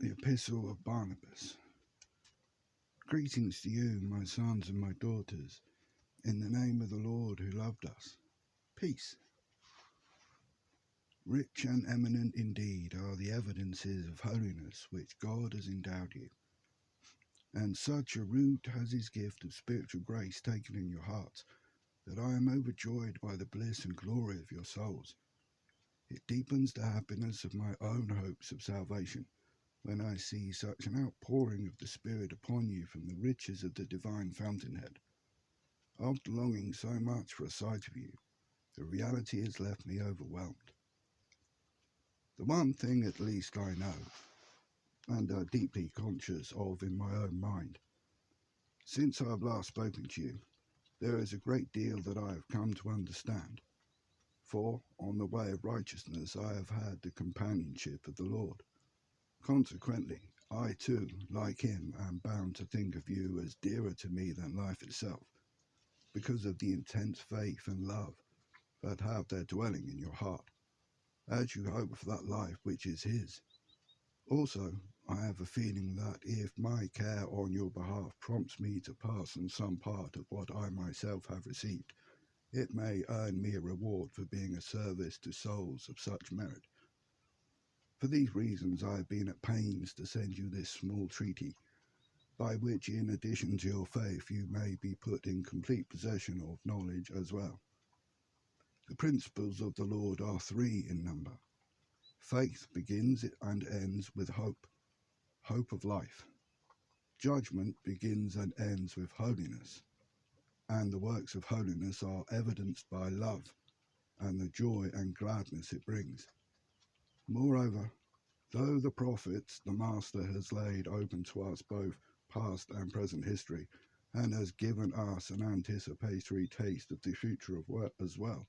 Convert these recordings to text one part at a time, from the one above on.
The Epistle of Barnabas. Greetings to you, my sons and my daughters, in the name of the Lord who loved us. Peace. Rich and eminent indeed are the evidences of holiness which God has endowed you, and such a root has his gift of spiritual grace taken in your hearts, that I am overjoyed by the bliss and glory of your souls. It deepens the happiness of my own hopes of salvation, when I see such an outpouring of the Spirit upon you from the riches of the divine fountainhead. After longing so much for a sight of you, the reality has left me overwhelmed. The one thing at least I know, and are deeply conscious of in my own mind, since I have last spoken to you, there is a great deal that I have come to understand. For on the way of righteousness I have had the companionship of the Lord. Consequently, I too, like him, am bound to think of you as dearer to me than life itself, because of the intense faith and love that have their dwelling in your heart, as you hope for that life which is his. Also, I have a feeling that if my care on your behalf prompts me to pass on some part of what I myself have received, it may earn me a reward for being a service to souls of such merit. For these reasons I have been at pains to send you this small treaty, by which in addition to your faith you may be put in complete possession of knowledge as well. The principles of the Lord are three in number. Faith begins and ends with hope, hope of life. Judgment begins and ends with holiness, and the works of holiness are evidenced by love and the joy and gladness it brings. Moreover, though the prophets the Master has laid open to us both past and present history, and has given us an anticipatory taste of the future of work as well,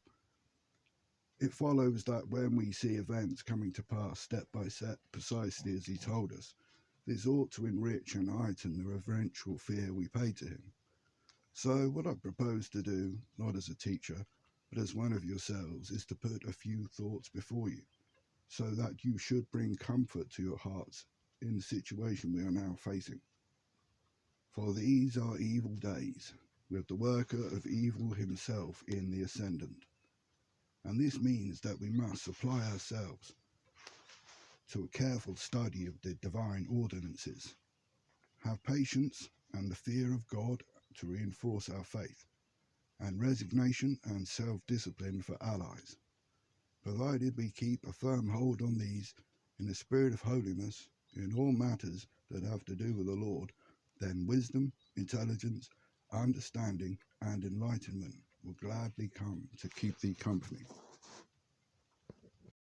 it follows that when we see events coming to pass step by step precisely as he told us, this ought to enrich and heighten the reverential fear we pay to him. So what I propose to do, not as a teacher, but as one of yourselves, is to put a few thoughts before you, so that you should bring comfort to your hearts in the situation we are now facing. For these are evil days, with the worker of evil himself in the ascendant. And this means that we must apply ourselves to a careful study of the divine ordinances, have patience and the fear of God to reinforce our faith, and resignation and self-discipline for allies. Provided we keep a firm hold on these in the spirit of holiness in all matters that have to do with the Lord, then wisdom, intelligence, understanding, and enlightenment will gladly come to keep thee company.